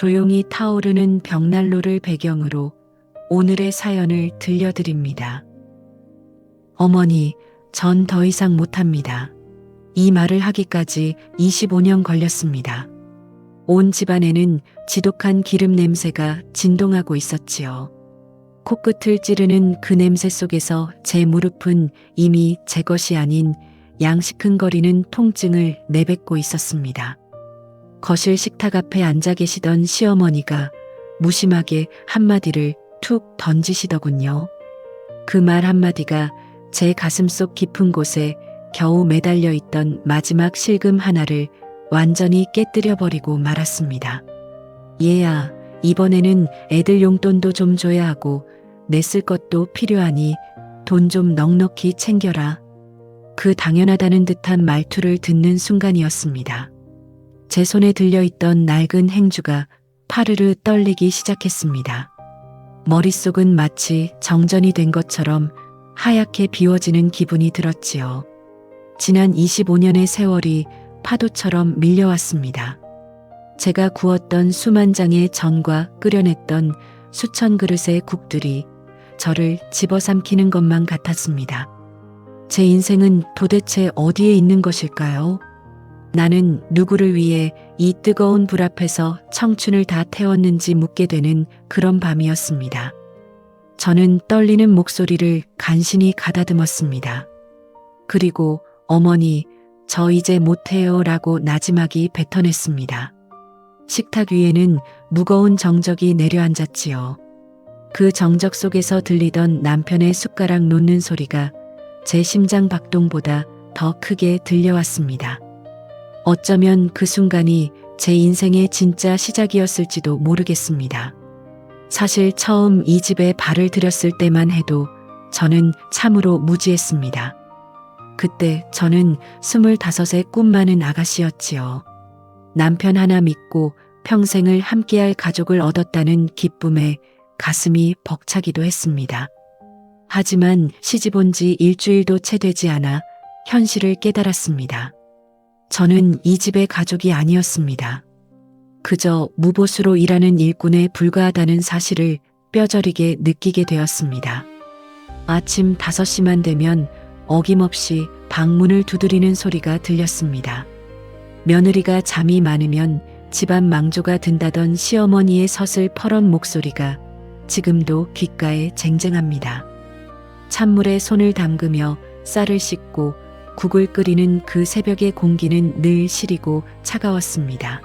조용히 타오르는 벽난로를 배경으로 오늘의 사연을 들려드립니다. 어머니, 전 더 이상 못합니다. 이 말을 하기까지 25년 걸렸습니다. 온 집안에는 지독한 기름 냄새가 진동하고 있었지요. 코끝을 찌르는 그 냄새 속에서 제 무릎은 이미 제 것이 아닌 양시큰거리는 통증을 내뱉고 있었습니다. 거실 식탁 앞에 앉아 계시던 시어머니가 무심하게 한마디를 툭 던지시더군요. 그 말 한마디가 제 가슴속 깊은 곳에 겨우 매달려 있던 마지막 실금 하나를 완전히 깨뜨려버리고 말았습니다. 얘야, 이번에는 애들 용돈도 좀 줘야 하고 내 쓸 것도 필요하니 돈 좀 넉넉히 챙겨라. 그 당연하다는 듯한 말투를 듣는 순간이었습니다. 제 손에 들려있던 낡은 행주가 파르르 떨리기 시작했습니다. 머릿속은 마치 정전이 된 것처럼 하얗게 비워지는 기분이 들었지요. 지난 25년의 세월이 파도처럼 밀려왔습니다. 제가 구웠던 수만 장의 전과 끓여냈던 수천 그릇의 국들이 저를 집어삼키는 것만 같았습니다. 제 인생은 도대체 어디에 있는 것일까요? 나는 누구를 위해 이 뜨거운 불 앞에서 청춘을 다 태웠는지 묻게 되는 그런 밤이었습니다. 저는 떨리는 목소리를 간신히 가다듬었습니다. 그리고 어머니, 저 이제 못해요 라고 나지막이 뱉어냈습니다. 식탁 위에는 무거운 정적이 내려앉았지요. 그 정적 속에서 들리던 남편의 숟가락 놓는 소리가 제 심장 박동보다 더 크게 들려왔습니다. 어쩌면 그 순간이 제 인생의 진짜 시작이었을지도 모르겠습니다. 사실 처음 이 집에 발을 들였을 때만 해도 저는 참으로 무지했습니다. 그때 저는 25의 꿈 많은 아가씨였지요. 남편 하나 믿고 평생을 함께할 가족을 얻었다는 기쁨에 가슴이 벅차기도 했습니다. 하지만 시집 온 지 일주일도 채 되지 않아 현실을 깨달았습니다. 저는 이 집의 가족이 아니었습니다. 그저 무보수로 일하는 일꾼에 불과하다는 사실을 뼈저리게 느끼게 되었습니다. 아침 5시만 되면 어김없이 방문을 두드리는 소리가 들렸습니다. 며느리가 잠이 많으면 집안 망조가 든다던 시어머니의 서슬퍼런 목소리가 지금도 귓가에 쟁쟁합니다. 찬물에 손을 담그며 쌀을 씻고 국을 끓이는 그 새벽의 공기는 늘 시리고 차가웠습니다.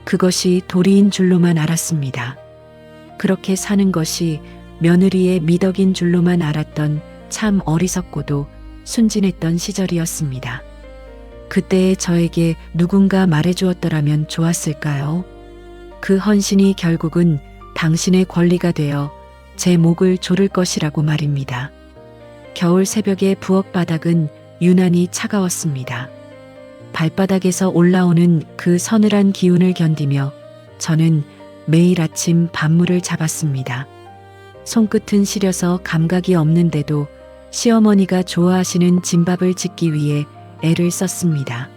그것이 도리인 줄로만 알았습니다. 그렇게 사는 것이 며느리의 미덕인 줄로만 알았던 참 어리석고도 순진했던 시절이었습니다. 그때의 저에게 누군가 말해주었더라면 좋았을까요? 그 헌신이 결국은 당신의 권리가 되어 제 목을 조를 것이라고 말입니다. 겨울 새벽의 부엌 바닥은 유난히 차가웠습니다. 발바닥에서 올라오는 그 서늘한 기운을 견디며 저는 매일 아침 밥물을 잡았습니다. 손끝은 시려서 감각이 없는데도 시어머니가 좋아하시는 진밥을 짓기 위해 애를 썼습니다.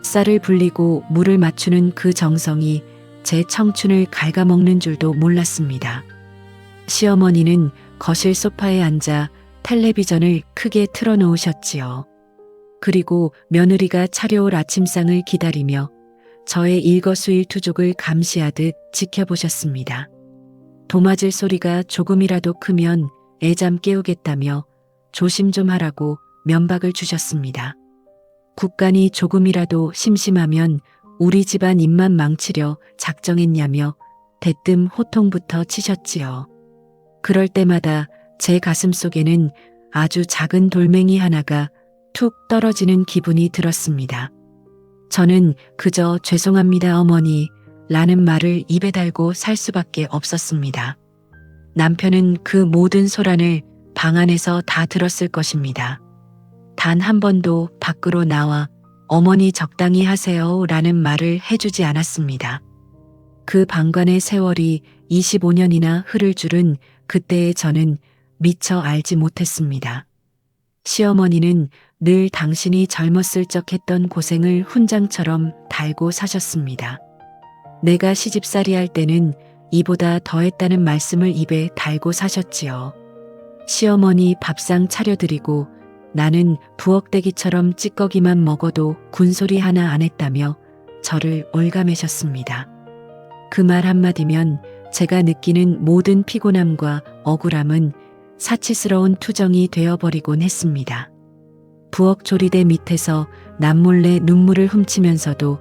쌀을 불리고 물을 맞추는 그 정성이 제 청춘을 갉아먹는 줄도 몰랐습니다. 시어머니는 거실 소파에 앉아 텔레비전을 크게 틀어놓으셨지요. 그리고 며느리가 차려올 아침상을 기다리며 저의 일거수일투족을 감시하듯 지켜보셨습니다. 도마질 소리가 조금이라도 크면 애잠 깨우겠다며 조심 좀 하라고 면박을 주셨습니다. 국간이 조금이라도 심심하면 우리 집안 입만 망치려 작정했냐며 대뜸 호통부터 치셨지요. 그럴 때마다 제 가슴 속에는 아주 작은 돌멩이 하나가 툭 떨어지는 기분이 들었습니다. 저는 그저 죄송합니다 어머니 라는 말을 입에 달고 살 수밖에 없었습니다. 남편은 그 모든 소란을 방 안에서 다 들었을 것입니다. 단 한 번도 밖으로 나와 어머니 적당히 하세요 라는 말을 해주지 않았습니다. 그 방관의 세월이 25년이나 흐를 줄은 그때의 저는 미처 알지 못했습니다. 시어머니는 늘 당신이 젊었을 적 했던 고생을 훈장처럼 달고 사셨습니다. 내가 시집살이 할 때는 이보다 더했다는 말씀을 입에 달고 사셨지요. 시어머니 밥상 차려드리고 나는 부엌대기처럼 찌꺼기만 먹어도 군소리 하나 안 했다며 저를 올가매셨습니다. 그 말 한마디면 제가 느끼는 모든 피곤함과 억울함은 사치스러운 투정이 되어버리곤 했습니다. 부엌 조리대 밑에서 남몰래 눈물을 훔치면서도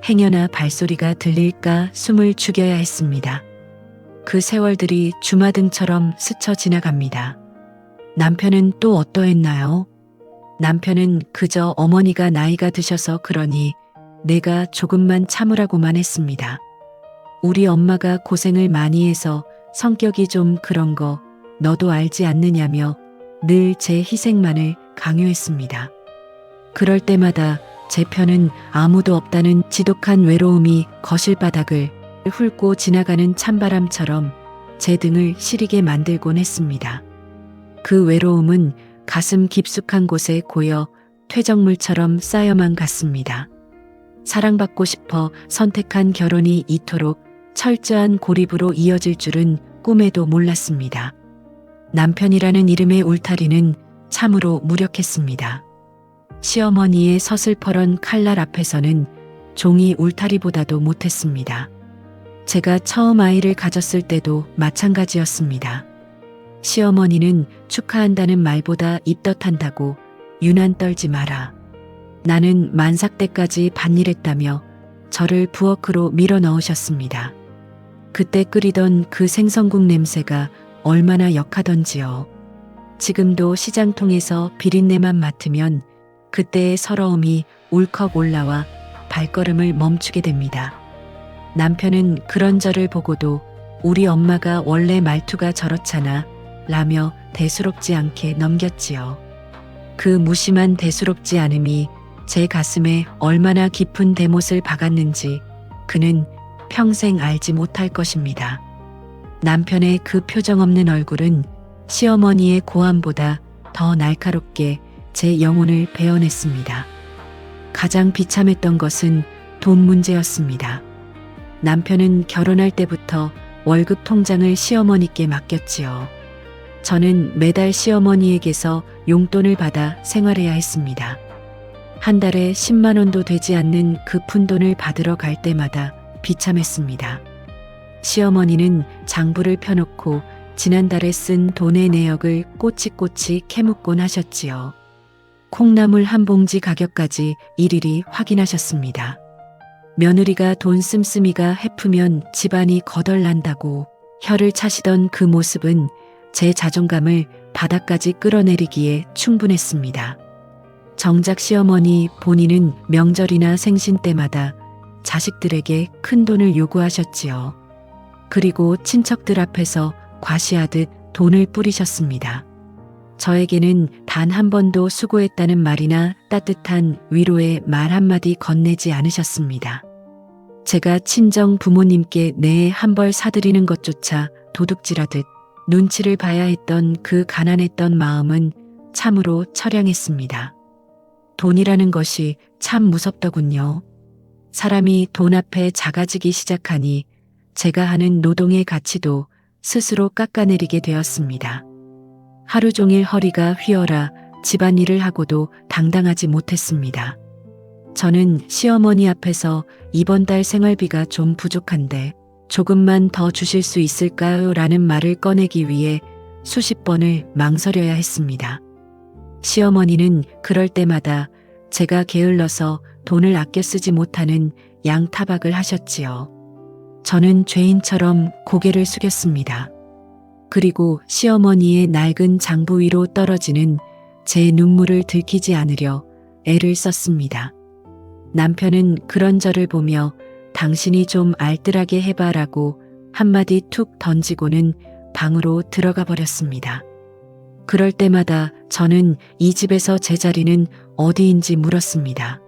행여나 발소리가 들릴까 숨을 죽여야 했습니다. 그 세월들이 주마등처럼 스쳐 지나갑니다. 남편은 또 어떠했나요? 남편은 그저 어머니가 나이가 드셔서 그러니 내가 조금만 참으라고만 했습니다. 우리 엄마가 고생을 많이 해서 성격이 좀 그런 거 너도 알지 않느냐며 늘 제 희생만을 강요했습니다. 그럴 때마다 제 편은 아무도 없다는 지독한 외로움이 거실 바닥을 훑고 지나가는 찬바람처럼 제 등을 시리게 만들곤 했습니다. 그 외로움은 가슴 깊숙한 곳에 고여 퇴적물처럼 쌓여만 갔습니다. 사랑받고 싶어 선택한 결혼이 이토록 철저한 고립으로 이어질 줄은 꿈에도 몰랐습니다. 남편이라는 이름의 울타리는 참으로 무력했습니다. 시어머니의 서슬퍼런 칼날 앞에서는 종이 울타리보다도 못했습니다. 제가 처음 아이를 가졌을 때도 마찬가지였습니다. 시어머니는 축하한다는 말보다 입덧한다고 유난 떨지 마라. 나는 만삭 때까지 밭일했다며 저를 부엌으로 밀어 넣으셨습니다. 그때 끓이던 그 생선국 냄새가 얼마나 역하던지요. 지금도 시장통에서 비린내만 맡으면 그때의 서러움이 울컥 올라와 발걸음을 멈추게 됩니다. 남편은 그런 저를 보고도 우리 엄마가 원래 말투가 저렇잖아 라며 대수롭지 않게 넘겼지요. 그 무심한 대수롭지 않음이 제 가슴에 얼마나 깊은 대못을 박았는지 그는 평생 알지 못할 것입니다. 남편의 그 표정 없는 얼굴은 시어머니의 고함보다 더 날카롭게 제 영혼을 베어냈습니다. 가장 비참했던 것은 돈 문제였습니다. 남편은 결혼할 때부터 월급 통장을 시어머니께 맡겼지요. 저는 매달 시어머니에게서 용돈을 받아 생활해야 했습니다. 한 달에 10만 원도 되지 않는 그 푼돈을 받으러 갈 때마다 비참했습니다. 시어머니는 장부를 펴놓고 지난달에 쓴 돈의 내역을 꼬치꼬치 캐묻곤 하셨지요. 콩나물 한 봉지 가격까지 일일이 확인하셨습니다. 며느리가 돈 씀씀이가 해프면 집안이 거덜난다고 혀를 차시던 그 모습은 제 자존감을 바닥까지 끌어내리기에 충분했습니다. 정작 시어머니 본인은 명절이나 생신 때마다 자식들에게 큰 돈을 요구하셨지요. 그리고 친척들 앞에서 과시하듯 돈을 뿌리셨습니다. 저에게는 단 한 번도 수고했다는 말이나 따뜻한 위로의 말 한마디 건네지 않으셨습니다. 제가 친정 부모님께 내에 한 벌 사드리는 것조차 도둑질하듯 눈치를 봐야 했던 그 가난했던 마음은 참으로 처량했습니다. 돈이라는 것이 참 무섭더군요. 사람이 돈 앞에 작아지기 시작하니 제가 하는 노동의 가치도 스스로 깎아내리게 되었습니다. 하루 종일 허리가 휘어라 집안일을 하고도 당당하지 못했습니다. 저는 시어머니 앞에서 이번 달 생활비가 좀 부족한데 조금만 더 주실 수 있을까요? 라는 말을 꺼내기 위해 수십 번을 망설여야 했습니다. 시어머니는 그럴 때마다 제가 게을러서 돈을 아껴 쓰지 못하는 양타박을 하셨지요. 저는 죄인처럼 고개를 숙였습니다. 그리고 시어머니의 낡은 장부 위로 떨어지는 제 눈물을 들키지 않으려 애를 썼습니다. 남편은 그런 저를 보며 당신이 좀 알뜰하게 해봐라고 한마디 툭 던지고는 방으로 들어가 버렸습니다. 그럴 때마다 저는 이 집에서 제 자리는 어디인지 물었습니다.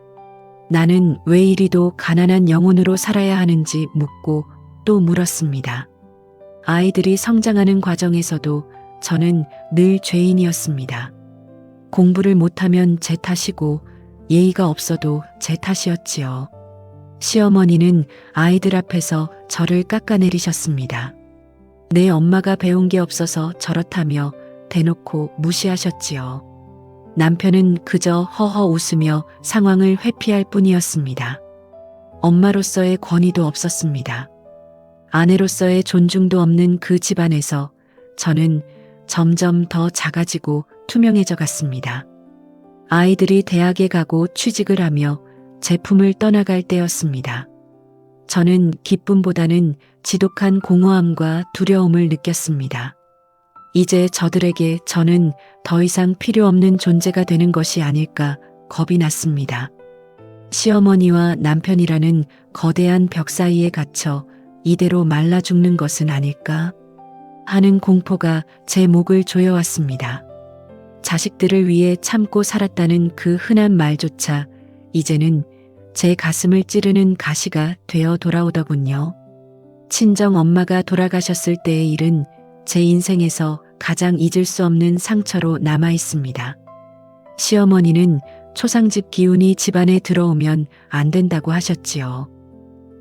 나는 왜 이리도 가난한 영혼으로 살아야 하는지 묻고 또 물었습니다. 아이들이 성장하는 과정에서도 저는 늘 죄인이었습니다. 공부를 못하면 제 탓이고 예의가 없어도 제 탓이었지요. 시어머니는 아이들 앞에서 저를 깎아내리셨습니다. 내 엄마가 배운 게 없어서 저렇다며 대놓고 무시하셨지요. 남편은 그저 허허 웃으며 상황을 회피할 뿐이었습니다. 엄마로서의 권위도 없었습니다. 아내로서의 존중도 없는 그 집안에서 저는 점점 더 작아지고 투명해져 갔습니다. 아이들이 대학에 가고 취직을 하며 제품을 떠나갈 때였습니다. 저는 기쁨보다는 지독한 공허함과 두려움을 느꼈습니다. 이제 저들에게 저는 더 이상 필요 없는 존재가 되는 것이 아닐까 겁이 났습니다. 시어머니와 남편이라는 거대한 벽 사이에 갇혀 이대로 말라 죽는 것은 아닐까 하는 공포가 제 목을 조여왔습니다. 자식들을 위해 참고 살았다는 그 흔한 말조차 이제는 제 가슴을 찌르는 가시가 되어 돌아오더군요. 친정 엄마가 돌아가셨을 때의 일은 제 인생에서 가장 잊을 수 없는 상처로 남아 있습니다. 시어머니는 초상집 기운이 집안에 들어오면 안 된다고 하셨지요.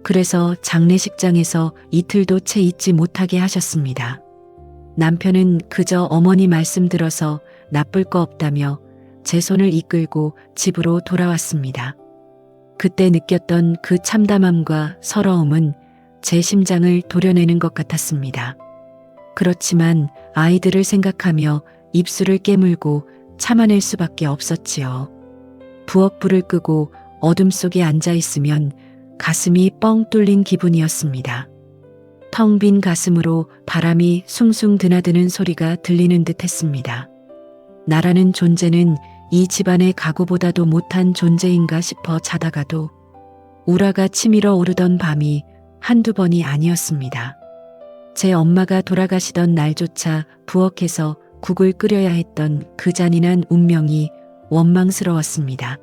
그래서 장례식장에서 이틀도 채 있지 못하게 하셨습니다. 남편은 그저 어머니 말씀 들어서 나쁠 거 없다며 제 손을 이끌고 집으로 돌아왔습니다. 그때 느꼈던 그 참담함과 서러움은 제 심장을 도려내는 것 같았습니다. 그렇지만 아이들을 생각하며 입술을 깨물고 참아낼 수밖에 없었지요. 부엌불을 끄고 어둠 속에 앉아 있으면 가슴이 뻥 뚫린 기분이었습니다. 텅 빈 가슴으로 바람이 숭숭 드나드는 소리가 들리는 듯 했습니다. 나라는 존재는 이 집안의 가구보다도 못한 존재인가 싶어 자다가도 우라가 치밀어 오르던 밤이 한두 번이 아니었습니다. 제 엄마가 돌아가시던 날조차 부엌에서 국을 끓여야 했던 그 잔인한 운명이 원망스러웠습니다.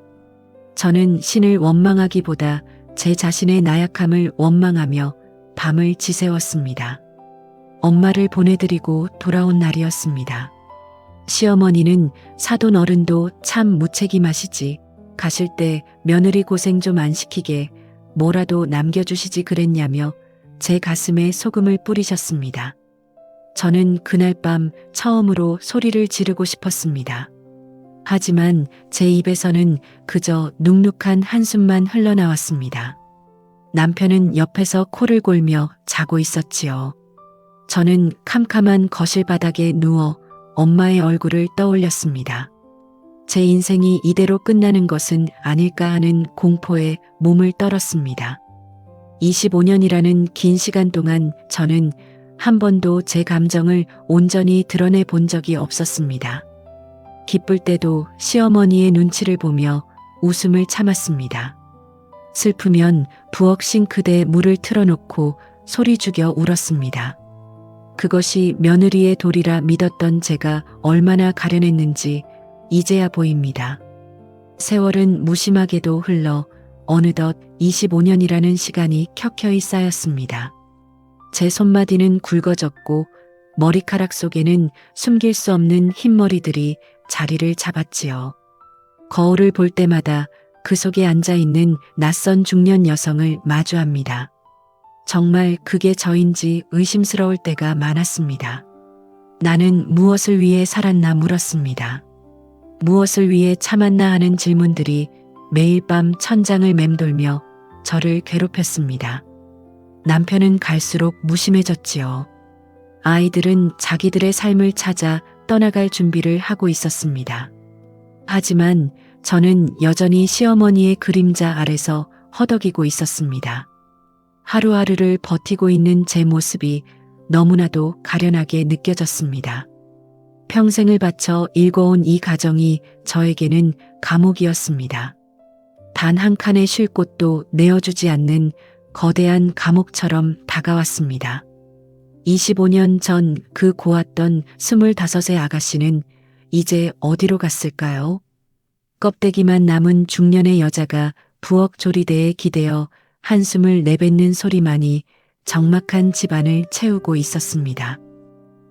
저는 신을 원망하기보다 제 자신의 나약함을 원망하며 밤을 지새웠습니다. 엄마를 보내드리고 돌아온 날이었습니다. 시어머니는 사돈 어른도 참 무책임하시지. 가실 때 며느리 고생 좀 안 시키게 뭐라도 남겨주시지 그랬냐며 제 가슴에 소금을 뿌리셨습니다. 저는 그날 밤 처음으로 소리를 지르고 싶었습니다. 하지만 제 입에서는 그저 눅눅한 한숨만 흘러나왔습니다. 남편은 옆에서 코를 골며 자고 있었지요. 저는 캄캄한 거실 바닥에 누워 엄마의 얼굴을 떠올렸습니다. 제 인생이 이대로 끝나는 것은 아닐까 하는 공포에 몸을 떨었습니다. 25년이라는 긴 시간 동안 저는 한 번도 제 감정을 온전히 드러내 본 적이 없었습니다. 기쁠 때도 시어머니의 눈치를 보며 웃음을 참았습니다. 슬프면 부엌 싱크대에 물을 틀어놓고 소리 죽여 울었습니다. 그것이 며느리의 도리라 믿었던 제가 얼마나 가련했는지 이제야 보입니다. 세월은 무심하게도 흘러 어느덧 25년이라는 시간이 켜켜이 쌓였습니다. 제 손마디는 굵어졌고 머리카락 속에는 숨길 수 없는 흰머리들이 자리를 잡았지요. 거울을 볼 때마다 그 속에 앉아있는 낯선 중년 여성을 마주합니다. 정말 그게 저인지 의심스러울 때가 많았습니다. 나는 무엇을 위해 살았나 물었습니다. 무엇을 위해 참았나 하는 질문들이 매일 밤 천장을 맴돌며 저를 괴롭혔습니다. 남편은 갈수록 무심해졌지요. 아이들은 자기들의 삶을 찾아 떠나갈 준비를 하고 있었습니다. 하지만 저는 여전히 시어머니의 그림자 아래서 허덕이고 있었습니다. 하루하루를 버티고 있는 제 모습이 너무나도 가련하게 느껴졌습니다. 평생을 바쳐 일궈온 이 가정이 저에게는 감옥이었습니다. 단 한 칸의 쉴 곳도 내어주지 않는 거대한 감옥처럼 다가왔습니다. 25년 전 그 고왔던 25의 아가씨는 이제 어디로 갔을까요? 껍데기만 남은 중년의 여자가 부엌 조리대에 기대어 한숨을 내뱉는 소리만이 적막한 집안을 채우고 있었습니다.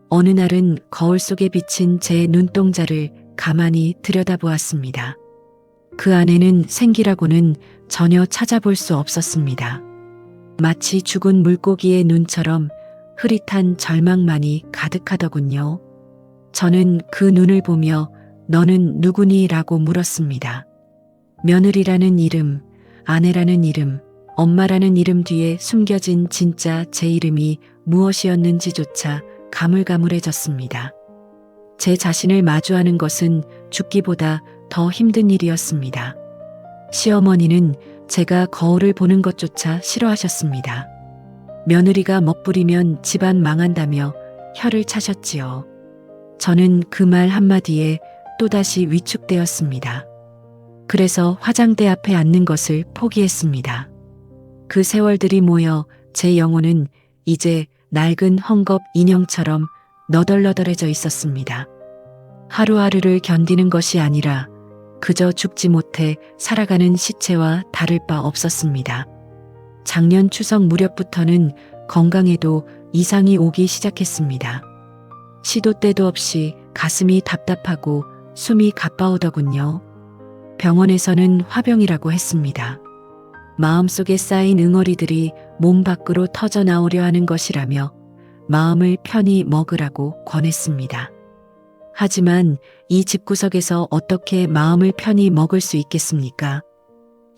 어느 날은 거울 속에 비친 제 눈동자를 가만히 들여다보았습니다. 그 안에는 생기라고는 전혀 찾아볼 수 없었습니다. 마치 죽은 물고기의 눈처럼 흐릿한 절망만이 가득하더군요. 저는 그 눈을 보며 너는 누구니? 라고 물었습니다. 며느리라는 이름, 아내라는 이름, 엄마라는 이름 뒤에 숨겨진 진짜 제 이름이 무엇이었는지조차 가물가물해졌습니다. 제 자신을 마주하는 것은 죽기보다 더 힘든 일이었습니다. 시어머니는 제가 거울을 보는 것조차 싫어하셨습니다. 며느리가 멋부리면 집안 망한다며 혀를 차셨지요. 저는 그 말 한마디에 또다시 위축되었습니다. 그래서 화장대 앞에 앉는 것을 포기했습니다. 그 세월들이 모여 제 영혼은 이제 낡은 헝겊 인형처럼 너덜너덜해져 있었습니다. 하루하루를 견디는 것이 아니라 그저 죽지 못해 살아가는 시체와 다를 바 없었습니다. 작년 추석 무렵부터는 건강에도 이상이 오기 시작했습니다. 시도 때도 없이 가슴이 답답하고 숨이 가빠오더군요. 병원에서는 화병이라고 했습니다. 마음속에 쌓인 응어리들이 몸 밖으로 터져 나오려 하는 것이라며 마음을 편히 먹으라고 권했습니다. 하지만 이 집구석에서 어떻게 마음을 편히 먹을 수 있겠습니까?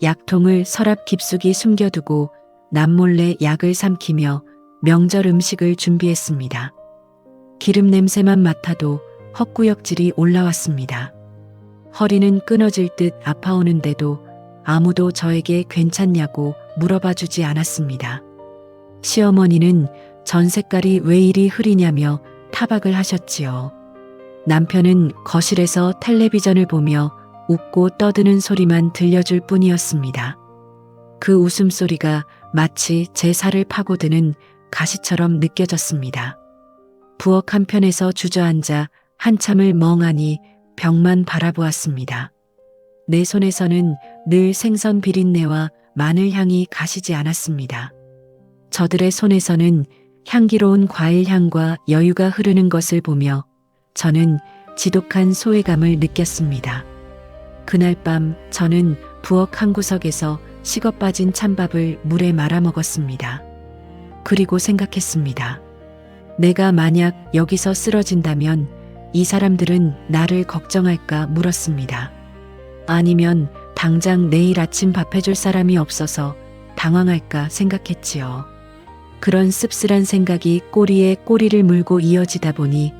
약통을 서랍 깊숙이 숨겨두고 남몰래 약을 삼키며 명절 음식을 준비했습니다. 기름 냄새만 맡아도 헛구역질이 올라왔습니다. 허리는 끊어질 듯 아파오는데도 아무도 저에게 괜찮냐고 물어봐 주지 않았습니다. 시어머니는 전 색깔이 왜 이리 흐리냐며 타박을 하셨지요. 남편은 거실에서 텔레비전을 보며 웃고 떠드는 소리만 들려줄 뿐이었습니다. 그 웃음소리가 마치 제 살을 파고드는 가시처럼 느껴졌습니다. 부엌 한편에서 주저앉아 한참을 멍하니 벽만 바라보았습니다. 내 손에서는 늘 생선 비린내와 마늘 향이 가시지 않았습니다. 저들의 손에서는 향기로운 과일 향과 여유가 흐르는 것을 보며 저는 지독한 소외감을 느꼈습니다. 그날 밤 저는 부엌 한 구석에서 식어 빠진 찬밥을 물에 말아 먹었습니다. 그리고 생각했습니다. 내가 만약 여기서 쓰러진다면 이 사람들은 나를 걱정할까 물었습니다. 아니면 당장 내일 아침 밥 해줄 사람이 없어서 당황할까 생각했지요. 그런 씁쓸한 생각이 꼬리에 꼬리를 물고 이어지다 보니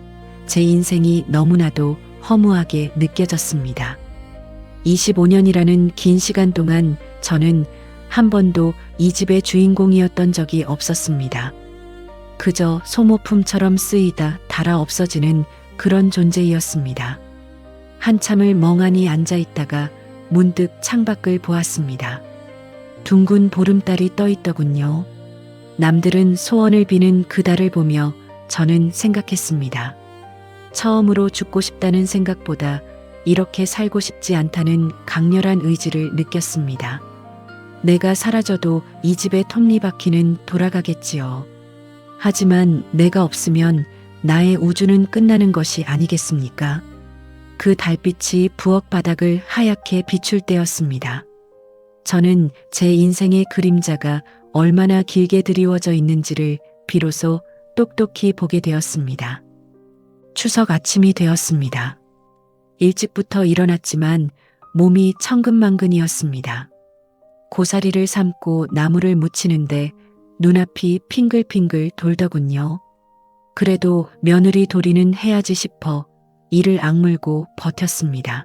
제 인생이 너무나도 허무하게 느껴졌습니다. 25년이라는 긴 시간 동안 저는 한 번도 이 집의 주인공이었던 적이 없었습니다. 그저 소모품처럼 쓰이다 닳아 없어지는 그런 존재이었습니다. 한참을 멍하니 앉아 있다가 문득 창밖을 보았습니다. 둥근 보름달이 떠 있더군요. 남들은 소원을 비는 그 달을 보며 저는 생각했습니다. 처음으로 죽고 싶다는 생각보다 이렇게 살고 싶지 않다는 강렬한 의지를 느꼈습니다. 내가 사라져도 이 집의 톱니바퀴는 돌아가겠지요. 하지만 내가 없으면 나의 우주는 끝나는 것이 아니겠습니까? 그 달빛이 부엌 바닥을 하얗게 비출 때였습니다. 저는 제 인생의 그림자가 얼마나 길게 드리워져 있는지를 비로소 똑똑히 보게 되었습니다. 추석 아침이 되었습니다. 일찍부터 일어났지만 몸이 천근만근이었습니다. 고사리를 삶고 나무를 묻히는데 눈앞이 핑글핑글 돌더군요. 그래도 며느리 도리는 해야지 싶어 이를 악물고 버텼습니다.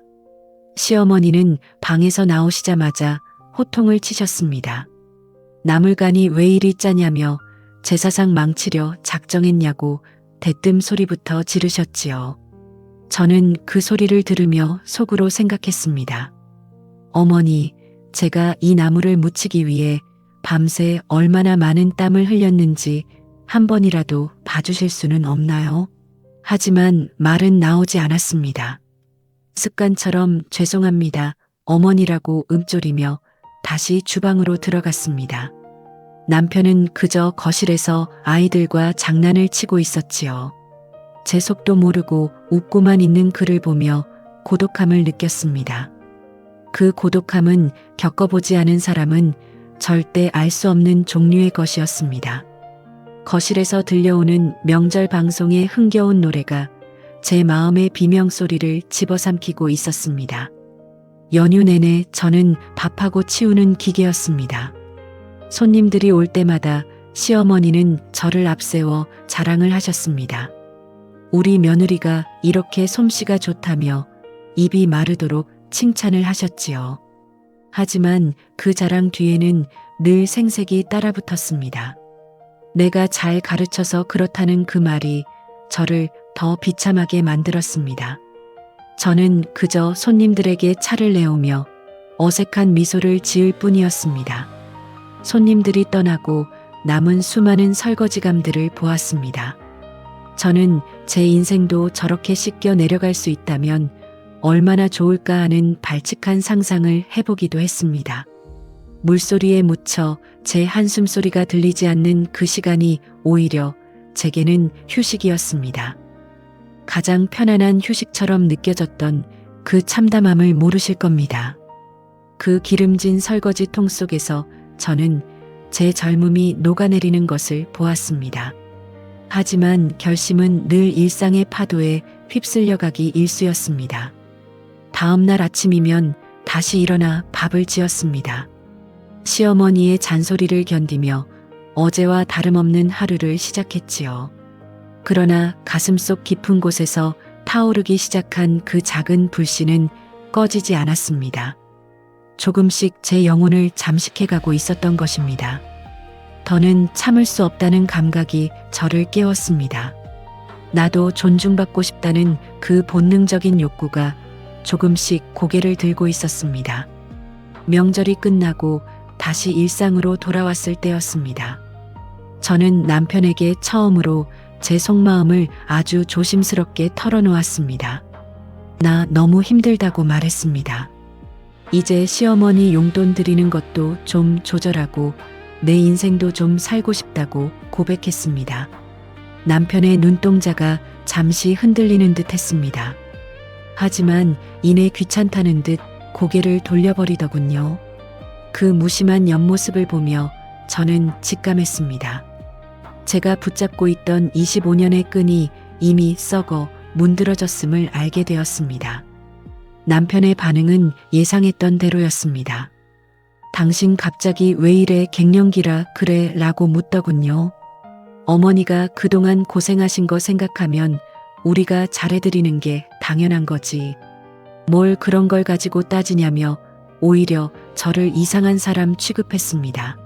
시어머니는 방에서 나오시자마자 호통을 치셨습니다. 나물간이 왜 이리 짜냐며 제사상 망치려 작정했냐고 대뜸 소리부터 지르셨지요. 저는 그 소리를 들으며 속으로 생각했습니다. 어머니, 제가 이 나무를 묻히기 위해 밤새 얼마나 많은 땀을 흘렸는지 한 번이라도 봐주실 수는 없나요? 하지만 말은 나오지 않았습니다. 습관처럼 죄송합니다, 어머니라고 읊조리며 다시 주방으로 들어갔습니다. 남편은 그저 거실에서 아이들과 장난을 치고 있었지요. 제 속도 모르고 웃고만 있는 그를 보며 고독함을 느꼈습니다. 그 고독함은 겪어보지 않은 사람은 절대 알 수 없는 종류의 것이었습니다. 거실에서 들려오는 명절 방송의 흥겨운 노래가 제 마음의 비명소리를 집어삼키고 있었습니다. 연휴 내내 저는 밥하고 치우는 기계였습니다. 손님들이 올 때마다 시어머니는 저를 앞세워 자랑을 하셨습니다. 우리 며느리가 이렇게 솜씨가 좋다며 입이 마르도록 칭찬을 하셨지요. 하지만 그 자랑 뒤에는 늘 생색이 따라붙었습니다. 내가 잘 가르쳐서 그렇다는 그 말이 저를 더 비참하게 만들었습니다. 저는 그저 손님들에게 차를 내오며 어색한 미소를 지을 뿐이었습니다. 손님들이 떠나고 남은 수많은 설거지감들을 보았습니다. 저는 제 인생도 저렇게 씻겨 내려갈 수 있다면 얼마나 좋을까 하는 발칙한 상상을 해보기도 했습니다. 물소리에 묻혀 제 한숨소리가 들리지 않는 그 시간이 오히려 제게는 휴식이었습니다. 가장 편안한 휴식처럼 느껴졌던 그 참담함을 모르실 겁니다. 그 기름진 설거지 통 속에서 저는 제 젊음이 녹아내리는 것을 보았습니다. 하지만 결심은 늘 일상의 파도에 휩쓸려가기 일쑤였습니다. 다음 날 아침이면 다시 일어나 밥을 지었습니다. 시어머니의 잔소리를 견디며 어제와 다름없는 하루를 시작했지요. 그러나 가슴속 깊은 곳에서 타오르기 시작한 그 작은 불씨는 꺼지지 않았습니다. 조금씩 제 영혼을 잠식해가고 있었던 것입니다. 더는 참을 수 없다는 감각이 저를 깨웠습니다. 나도 존중받고 싶다는 그 본능적인 욕구가 조금씩 고개를 들고 있었습니다. 명절이 끝나고 다시 일상으로 돌아왔을 때였습니다. 저는 남편에게 처음으로 제 속마음을 아주 조심스럽게 털어놓았습니다. 나 너무 힘들다고 말했습니다. 이제 시어머니 용돈 드리는 것도 좀 조절하고 내 인생도 좀 살고 싶다고 고백했습니다. 남편의 눈동자가 잠시 흔들리는 듯 했습니다. 하지만 이내 귀찮다는 듯 고개를 돌려버리더군요. 그 무심한 옆모습을 보며 저는 직감했습니다. 제가 붙잡고 있던 25년의 끈이 이미 썩어 문드러졌음을 알게 되었습니다. 남편의 반응은 예상했던 대로였습니다. 당신 갑자기 왜 이래 갱년기라 그래 라고 묻더군요. 어머니가 그동안 고생하신 거 생각하면 우리가 잘해드리는 게 당연한 거지. 뭘 그런 걸 가지고 따지냐며 오히려 저를 이상한 사람 취급했습니다.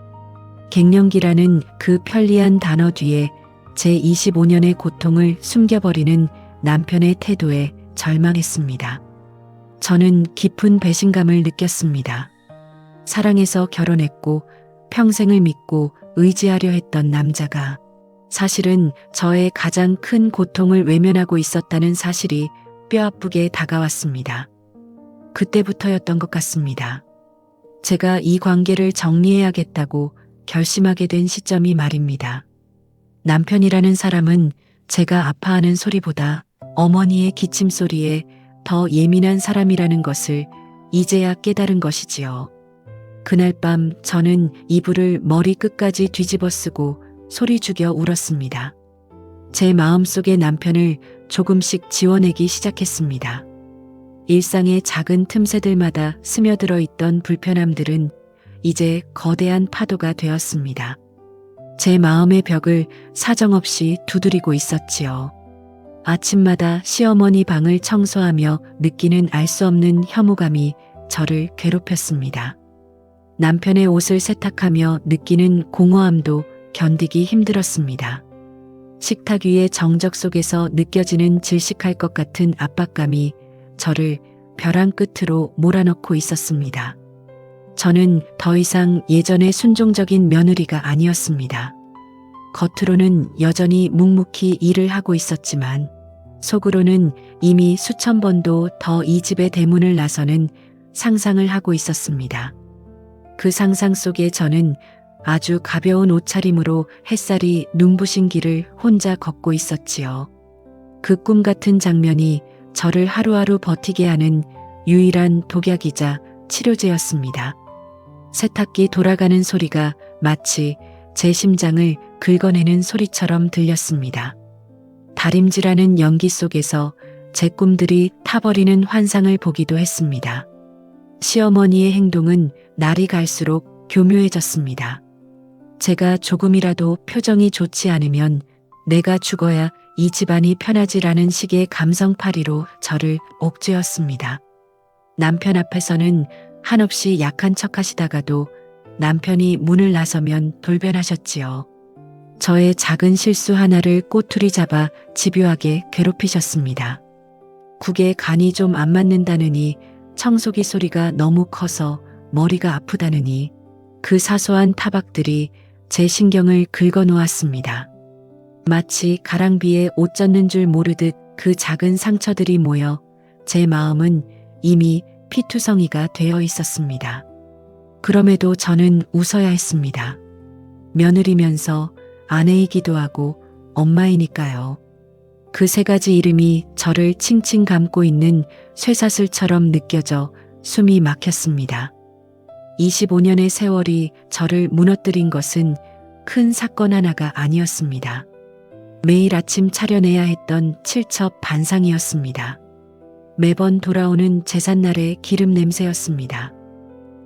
갱년기라는 그 편리한 단어 뒤에 제 25년의 고통을 숨겨버리는 남편의 태도에 절망했습니다. 저는 깊은 배신감을 느꼈습니다. 사랑해서 결혼했고 평생을 믿고 의지하려 했던 남자가 사실은 저의 가장 큰 고통을 외면하고 있었다는 사실이 뼈아프게 다가왔습니다. 그때부터였던 것 같습니다. 제가 이 관계를 정리해야겠다고 결심하게 된 시점이 말입니다. 남편이라는 사람은 제가 아파하는 소리보다 어머니의 기침 소리에 더 예민한 사람이라는 것을 이제야 깨달은 것이지요. 그날 밤 저는 이불을 머리 끝까지 뒤집어 쓰고 소리 죽여 울었습니다. 제 마음속의 남편을 조금씩 지워내기 시작했습니다. 일상의 작은 틈새들마다 스며들어 있던 불편함들은 이제 거대한 파도가 되었습니다. 제 마음의 벽을 사정없이 두드리고 있었지요. 아침마다 시어머니 방을 청소하며 느끼는 알 수 없는 혐오감이 저를 괴롭혔습니다. 남편의 옷을 세탁하며 느끼는 공허함도 견디기 힘들었습니다. 식탁 위의 정적 속에서 느껴지는 질식할 것 같은 압박감이 저를 벼랑 끝으로 몰아넣고 있었습니다. 저는 더 이상 예전의 순종적인 며느리가 아니었습니다. 겉으로는 여전히 묵묵히 일을 하고 있었지만 속으로는 이미 수천 번도 더 이 집의 대문을 나서는 상상을 하고 있었습니다. 그 상상 속에 저는 아주 가벼운 옷차림으로 햇살이 눈부신 길을 혼자 걷고 있었지요. 그 꿈 같은 장면이 저를 하루하루 버티게 하는 유일한 독약이자 치료제였습니다. 세탁기 돌아가는 소리가 마치 제 심장을 긁어내는 소리처럼 들렸습니다. 다림질하는 연기 속에서 제 꿈들이 타버리는 환상을 보기도 했습니다. 시어머니의 행동은 날이 갈수록 교묘해졌습니다. 제가 조금이라도 표정이 좋지 않으면 내가 죽어야 이 집안이 편하지라는 식의 감성파리로 저를 옥죄었습니다. 남편 앞에서는 한없이 약한 척 하시다가도 남편이 문을 나서면 돌변하셨지요. 저의 작은 실수 하나를 꼬투리 잡아 집요하게 괴롭히셨습니다. 국에 간이 좀 안 맞는다느니, 청소기 소리가 너무 커서 머리가 아프다느니, 그 사소한 타박들이 제 신경을 긁어놓았습니다. 마치 가랑비에 옷 젖는 줄 모르듯 그 작은 상처들이 모여 제 마음은 이미 피투성이가 되어 있었습니다. 그럼에도 저는 웃어야 했습니다. 며느리면서 아내이기도 하고 엄마이니까요. 그 세 가지 이름이 저를 칭칭 감고 있는 쇠사슬처럼 느껴져 숨이 막혔습니다. 25년의 세월이 저를 무너뜨린 것은 큰 사건 하나가 아니었습니다. 매일 아침 차려내야 했던 칠첩 반상이었습니다. 매번 돌아오는 제삿날의 기름 냄새였습니다.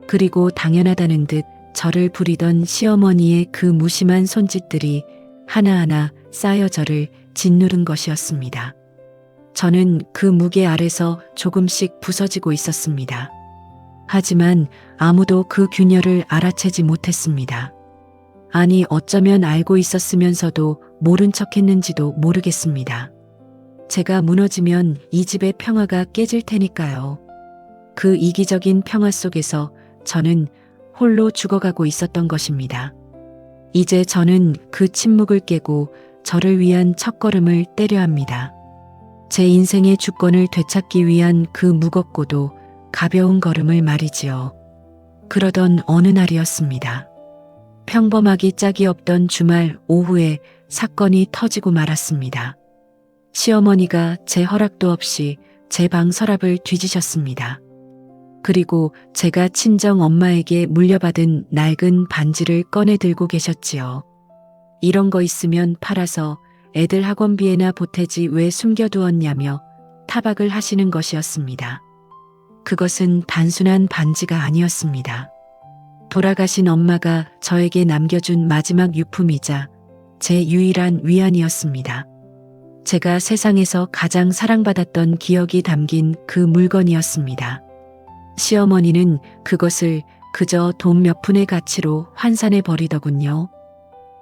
그리고 당연하다는 듯 저를 부리던 시어머니의 그 무심한 손짓들이 하나하나 쌓여 저를 짓누른 것이었습니다. 저는 그 무게 아래서 조금씩 부서지고 있었습니다. 하지만 아무도 그 균열을 알아채지 못했습니다. 아니, 어쩌면 알고 있었으면서도 모른 척 했는지도 모르겠습니다. 제가 무너지면 이 집의 평화가 깨질 테니까요. 그 이기적인 평화 속에서 저는 홀로 죽어가고 있었던 것입니다. 이제 저는 그 침묵을 깨고 저를 위한 첫걸음을 떼려 합니다. 제 인생의 주권을 되찾기 위한 그 무겁고도 가벼운 걸음을 말이지요. 그러던 어느 날이었습니다. 평범하기 짝이 없던 주말 오후에 사건이 터지고 말았습니다. 시어머니가 제 허락도 없이 제 방 서랍을 뒤지셨습니다. 그리고 제가 친정 엄마에게 물려받은 낡은 반지를 꺼내 들고 계셨지요. 이런 거 있으면 팔아서 애들 학원비에나 보태지 왜 숨겨두었냐며 타박을 하시는 것이었습니다. 그것은 단순한 반지가 아니었습니다. 돌아가신 엄마가 저에게 남겨준 마지막 유품이자 제 유일한 위안이었습니다. 제가 세상에서 가장 사랑받았던 기억이 담긴 그 물건이었습니다. 시어머니는 그것을 그저 돈 몇 푼의 가치로 환산해 버리더군요.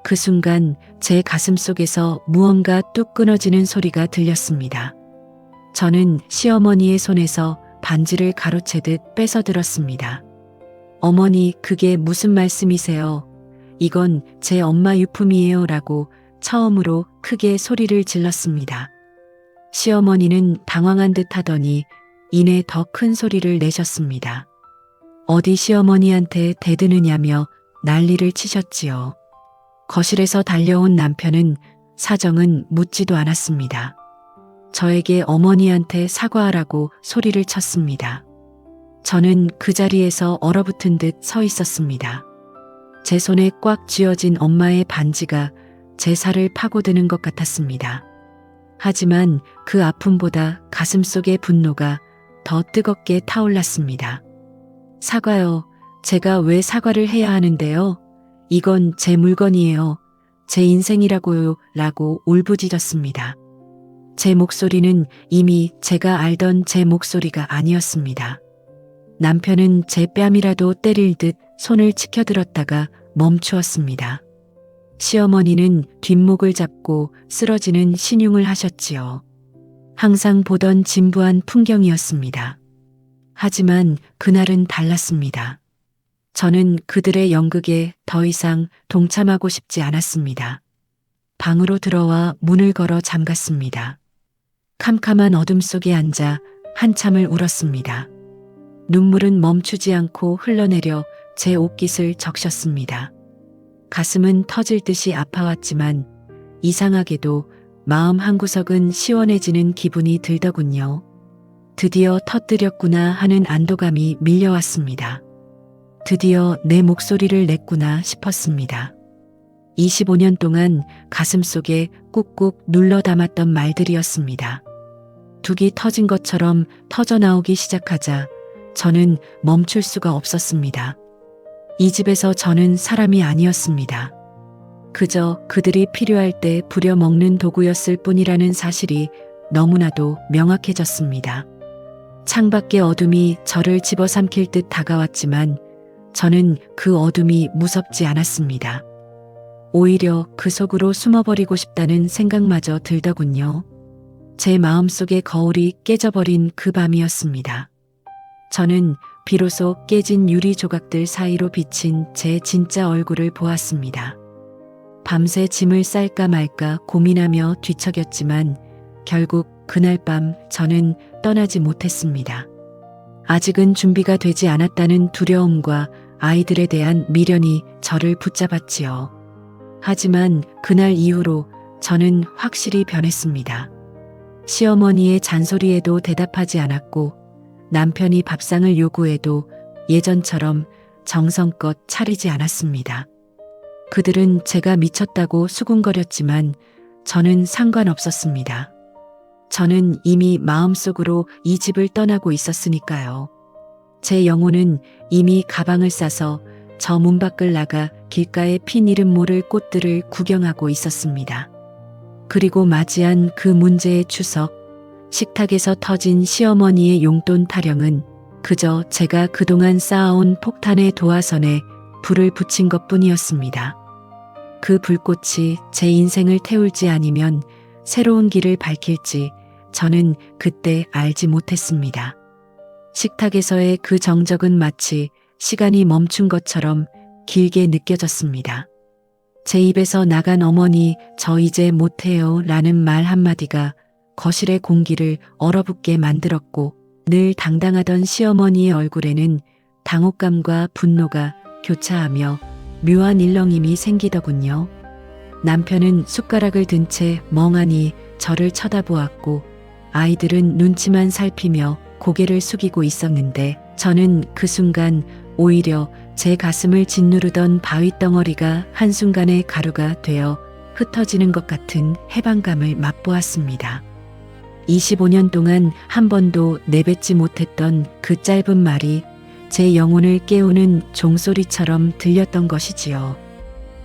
그 순간 제 가슴 속에서 무언가 뚝 끊어지는 소리가 들렸습니다. 저는 시어머니의 손에서 반지를 가로채듯 뺏어들었습니다. 어머니, 그게 무슨 말씀이세요? 이건 제 엄마 유품이에요 라고 처음으로 크게 소리를 질렀습니다. 시어머니는 당황한 듯 하더니 이내 더 큰 소리를 내셨습니다. 어디 시어머니한테 대드느냐며 난리를 치셨지요. 거실에서 달려온 남편은 사정은 묻지도 않았습니다. 저에게 어머니한테 사과하라고 소리를 쳤습니다. 저는 그 자리에서 얼어붙은 듯 서 있었습니다. 제 손에 꽉 쥐어진 엄마의 반지가 제 살을 파고드는 것 같았습니다. 하지만 그 아픔보다 가슴속의 분노가 더 뜨겁게 타올랐습니다. 사과요. 제가 왜 사과를 해야 하는데요? 이건 제 물건이에요. 제 인생이라고요. 라고 울부짖었습니다. 제 목소리는 이미 제가 알던 제 목소리가 아니었습니다. 남편은 제 뺨이라도 때릴 듯 손을 치켜들었다가 멈추었습니다. 시어머니는 뒷목을 잡고 쓰러지는 신용을 하셨지요. 항상 보던 진부한 풍경이었습니다. 하지만 그날은 달랐습니다. 저는 그들의 연극에 더 이상 동참하고 싶지 않았습니다. 방으로 들어와 문을 걸어 잠갔습니다. 캄캄한 어둠 속에 앉아 한참을 울었습니다. 눈물은 멈추지 않고 흘러내려 제 옷깃을 적셨습니다. 가슴은 터질 듯이 아파왔지만 이상하게도 마음 한구석은 시원해지는 기분이 들더군요. 드디어 터뜨렸구나 하는 안도감이 밀려왔습니다. 드디어 내 목소리를 냈구나 싶었습니다. 25년 동안 가슴속에 꾹꾹 눌러 담았던 말들이었습니다. 둑이 터진 것처럼 터져나오기 시작하자 저는 멈출 수가 없었습니다. 이 집에서 저는 사람이 아니었습니다. 그저 그들이 필요할 때 부려먹는 도구였을 뿐이라는 사실이 너무나도 명확해졌습니다. 창밖의 어둠이 저를 집어삼킬 듯 다가왔지만 저는 그 어둠이 무섭지 않았습니다. 오히려 그 속으로 숨어버리고 싶다는 생각마저 들더군요. 제 마음속의 거울이 깨져버린 그 밤이었습니다. 저는 비로소 깨진 유리 조각들 사이로 비친 제 진짜 얼굴을 보았습니다. 밤새 짐을 쌀까 말까 고민하며 뒤척였지만 결국 그날 밤 저는 떠나지 못했습니다. 아직은 준비가 되지 않았다는 두려움과 아이들에 대한 미련이 저를 붙잡았지요. 하지만 그날 이후로 저는 확실히 변했습니다. 시어머니의 잔소리에도 대답하지 않았고 남편이 밥상을 요구해도 예전처럼 정성껏 차리지 않았습니다. 그들은 제가 미쳤다고 수군거렸지만 저는 상관없었습니다. 저는 이미 마음속으로 이 집을 떠나고 있었으니까요. 제 영혼은 이미 가방을 싸서 저 문 밖을 나가 길가에 핀 이름 모를 꽃들을 구경하고 있었습니다. 그리고 맞이한 그 문제의 추석, 식탁에서 터진 시어머니의 용돈 타령은 그저 제가 그동안 쌓아온 폭탄의 도화선에 불을 붙인 것뿐이었습니다. 그 불꽃이 제 인생을 태울지 아니면 새로운 길을 밝힐지 저는 그때 알지 못했습니다. 식탁에서의 그 정적은 마치 시간이 멈춘 것처럼 길게 느껴졌습니다. 제 입에서 나간 어머니 저 이제 못해요 라는 말 한마디가 거실의 공기를 얼어붙게 만들었고 늘 당당하던 시어머니의 얼굴에는 당혹감과 분노가 교차하며 묘한 일렁임이 생기더군요. 남편은 숟가락을 든 채 멍하니 저를 쳐다보았고 아이들은 눈치만 살피며 고개를 숙이고 있었는데 저는 그 순간 오히려 제 가슴을 짓누르던 바위덩어리가 한순간에 가루가 되어 흩어지는 것 같은 해방감을 맛보았습니다. 25년 동안 한 번도 내뱉지 못했던 그 짧은 말이 제 영혼을 깨우는 종소리처럼 들렸던 것이지요.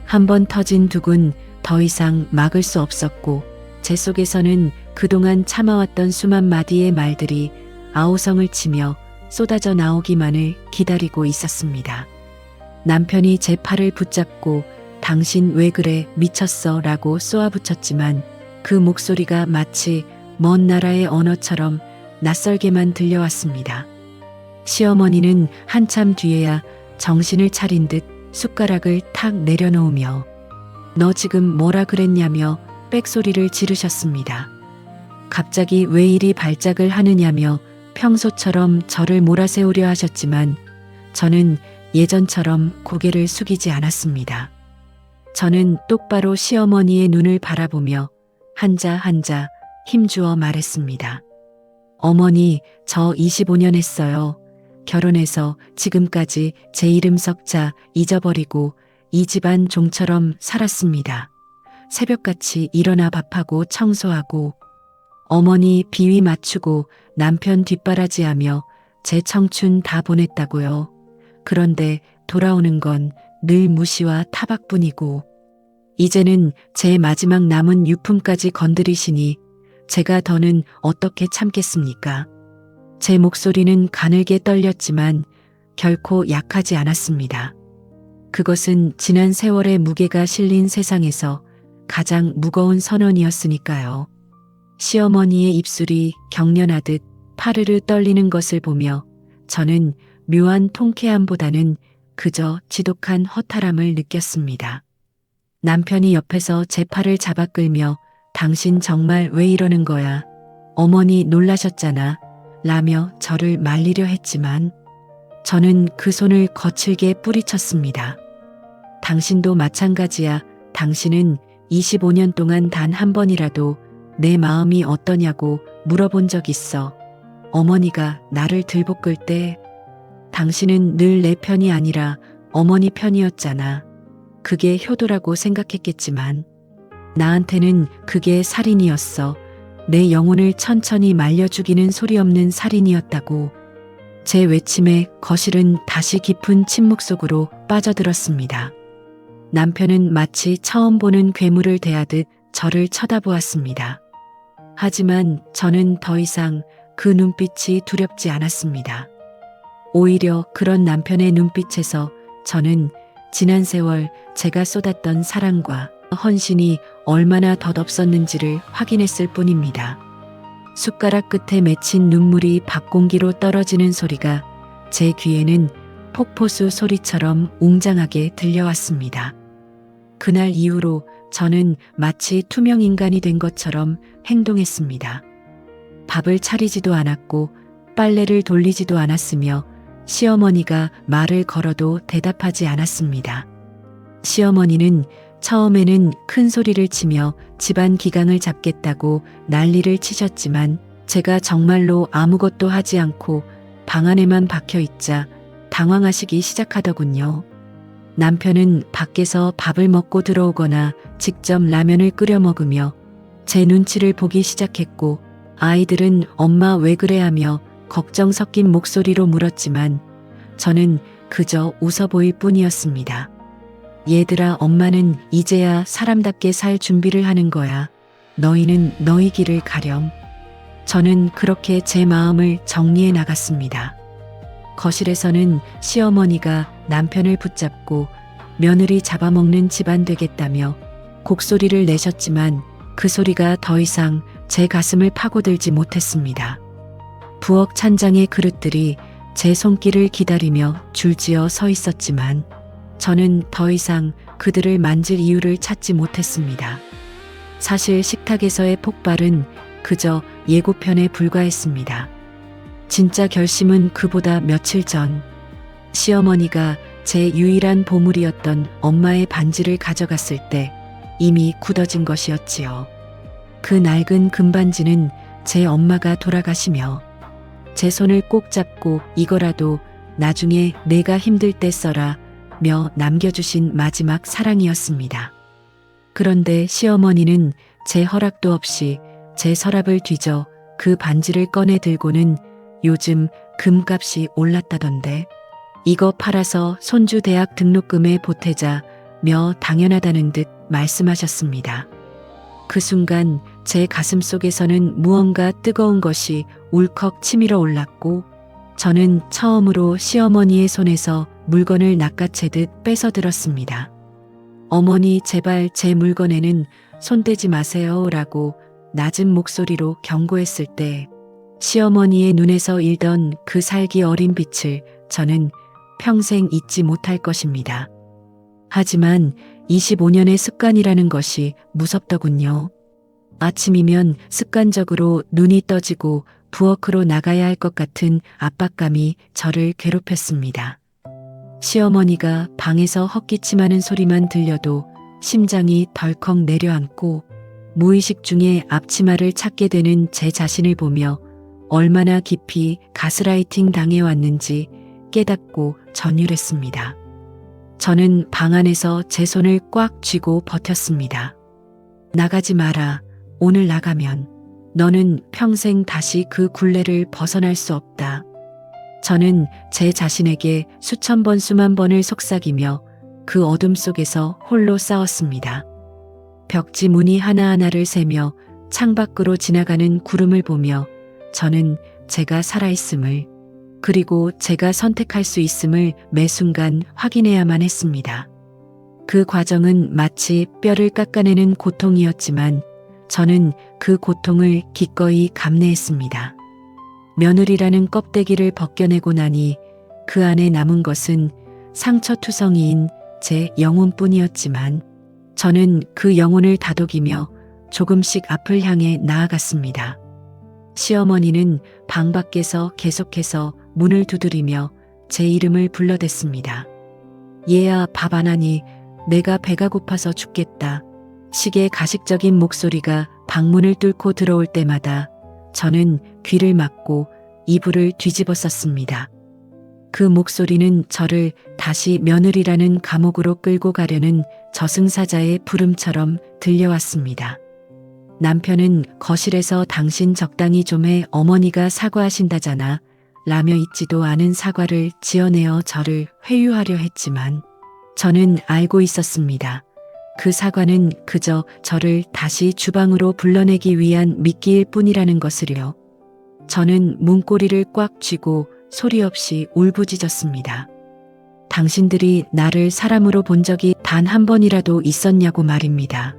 한 번 터진 둑은 더 이상 막을 수 없었고 제 속에서는 그동안 참아왔던 수만 마디의 말들이 아우성을 치며 쏟아져 나오기만을 기다리고 있었습니다. 남편이 제 팔을 붙잡고 당신 왜 그래 미쳤어 라고 쏘아붙였지만 그 목소리가 마치 먼 나라의 언어처럼 낯설게만 들려왔습니다. 시어머니는 한참 뒤에야 정신을 차린 듯 숟가락을 탁 내려놓으며 너 지금 뭐라 그랬냐며 빽소리를 지르셨습니다. 갑자기 왜 이리 발작을 하느냐며 평소처럼 저를 몰아세우려 하셨지만 저는 예전처럼 고개를 숙이지 않았습니다. 저는 똑바로 시어머니의 눈을 바라보며 한자 한자 힘주어 말했습니다. 어머니, 저 25년 했어요. 결혼해서 지금까지 제 이름 석자 잊어버리고 이 집안 종처럼 살았습니다. 새벽같이 일어나 밥하고 청소하고 어머니 비위 맞추고 남편 뒷바라지하며 제 청춘 다 보냈다고요. 그런데 돌아오는 건 늘 무시와 타박뿐이고 이제는 제 마지막 남은 유품까지 건드리시니 제가 더는 어떻게 참겠습니까? 제 목소리는 가늘게 떨렸지만 결코 약하지 않았습니다. 그것은 지난 세월의 무게가 실린 세상에서 가장 무거운 선언이었으니까요. 시어머니의 입술이 경련하듯 파르르 떨리는 것을 보며 저는 묘한 통쾌함보다는 그저 지독한 허탈함을 느꼈습니다. 남편이 옆에서 제 팔을 잡아 끌며 당신 정말 왜 이러는 거야? 어머니 놀라셨잖아. 라며 저를 말리려 했지만 저는 그 손을 거칠게 뿌리쳤습니다. 당신도 마찬가지야. 당신은 25년 동안 단 한 번이라도 내 마음이 어떠냐고 물어본 적 있어. 어머니가 나를 들볶을 때 당신은 늘 내 편이 아니라 어머니 편이었잖아. 그게 효도라고 생각했겠지만 나한테는 그게 살인이었어. 내 영혼을 천천히 말려 죽이는 소리 없는 살인이었다고. 제 외침에 거실은 다시 깊은 침묵 속으로 빠져들었습니다. 남편은 마치 처음 보는 괴물을 대하듯 저를 쳐다보았습니다. 하지만 저는 더 이상 그 눈빛이 두렵지 않았습니다. 오히려 그런 남편의 눈빛에서 저는 지난 세월 제가 쏟았던 사랑과 헌신이 얼마나 덧없었는지를 확인했을 뿐입니다. 숟가락 끝에 맺힌 눈물이 밖공기로 떨어지는 소리가 제 귀에는 폭포수 소리처럼 웅장하게 들려왔습니다. 그날 이후로 저는 마치 투명 인간이 된 것처럼 행동했습니다. 밥을 차리지도 않았고 빨래를 돌리지도 않았으며 시어머니가 말을 걸어도 대답하지 않았습니다. 시어머니는 처음에는 큰 소리를 치며 집안 기강을 잡겠다고 난리를 치셨지만 제가 정말로 아무것도 하지 않고 방 안에만 박혀 있자 당황하시기 시작하더군요. 남편은 밖에서 밥을 먹고 들어오거나 직접 라면을 끓여 먹으며 제 눈치를 보기 시작했고 아이들은 엄마 왜 그래 하며 걱정 섞인 목소리로 물었지만 저는 그저 웃어 보일 뿐이었습니다. 얘들아, 엄마는 이제야 사람답게 살 준비를 하는 거야. 너희는 너희 길을 가렴. 저는 그렇게 제 마음을 정리해 나갔습니다. 거실에서는 시어머니가 남편을 붙잡고 며느리 잡아먹는 집안 되겠다며 곡소리를 내셨지만 그 소리가 더 이상 제 가슴을 파고들지 못했습니다. 부엌 찬장의 그릇들이 제 손길을 기다리며 줄지어 서 있었지만 저는 더 이상 그들을 만질 이유를 찾지 못했습니다. 사실 식탁에서의 폭발은 그저 예고편에 불과했습니다. 진짜 결심은 그보다 며칠 전 시어머니가 제 유일한 보물이었던 엄마의 반지를 가져갔을 때 이미 굳어진 것이었지요. 그 낡은 금반지는 제 엄마가 돌아가시며 제 손을 꼭 잡고 이거라도 나중에 내가 힘들 때 써라 며 남겨주신 마지막 사랑이었습니다. 그런데 시어머니는 제 허락도 없이 제 서랍을 뒤져 그 반지를 꺼내 들고는 요즘 금값이 올랐다던데 이거 팔아서 손주 대학 등록금에 보태자며 당연하다는 듯 말씀하셨습니다. 그 순간 제 가슴 속에서는 무언가 뜨거운 것이 울컥 치밀어 올랐고 저는 처음으로 시어머니의 손에서 물건을 낚아채듯 뺏어들었습니다. 어머니, 제발 제 물건에는 손대지 마세요 라고 낮은 목소리로 경고했을 때 시어머니의 눈에서 일던 그 살기 어린 빛을 저는 평생 잊지 못할 것입니다. 하지만 25년의 습관이라는 것이 무섭더군요. 아침이면 습관적으로 눈이 떠지고 부엌으로 나가야 할 것 같은 압박감이 저를 괴롭혔습니다. 시어머니가 방에서 헛기침하는 소리만 들려도 심장이 덜컥 내려앉고 무의식 중에 앞치마를 찾게 되는 제 자신을 보며 얼마나 깊이 가스라이팅 당해왔는지 깨닫고 전율했습니다. 저는 방 안에서 제 손을 꽉 쥐고 버텼습니다. 나가지 마라. 오늘 나가면 너는 평생 다시 그 굴레를 벗어날 수 없다. 저는 제 자신에게 수천 번 수만 번을 속삭이며 그 어둠 속에서 홀로 싸웠습니다. 벽지 무늬 하나하나를 세며 창밖으로 지나가는 구름을 보며 저는 제가 살아있음을 그리고 제가 선택할 수 있음을 매 순간 확인해야만 했습니다. 그 과정은 마치 뼈를 깎아내는 고통이었지만 저는 그 고통을 기꺼이 감내했습니다. 며느리라는 껍데기를 벗겨내고 나니 그 안에 남은 것은 상처투성이인 제 영혼뿐이었지만 저는 그 영혼을 다독이며 조금씩 앞을 향해 나아갔습니다. 시어머니는 방 밖에서 계속해서 문을 두드리며 제 이름을 불러댔습니다. 얘야, 밥 안 하니? 내가 배가 고파서 죽겠다. 식의 가식적인 목소리가 방문을 뚫고 들어올 때마다 저는 귀를 막고 이불을 뒤집어 썼습니다. 그 목소리는 저를 다시 며느리라는 감옥으로 끌고 가려는 저승사자의 부름처럼 들려왔습니다. 남편은 거실에서 당신 적당히 좀 해, 어머니가 사과하신다잖아 라며 있지도 않은 사과를 지어내어 저를 회유하려 했지만 저는 알고 있었습니다. 그 사과는 그저 저를 다시 주방으로 불러내기 위한 미끼일 뿐이라는 것을요. 저는 문고리를 꽉 쥐고 소리 없이 울부짖었습니다. 당신들이 나를 사람으로 본 적이 단 한 번이라도 있었냐고 말입니다.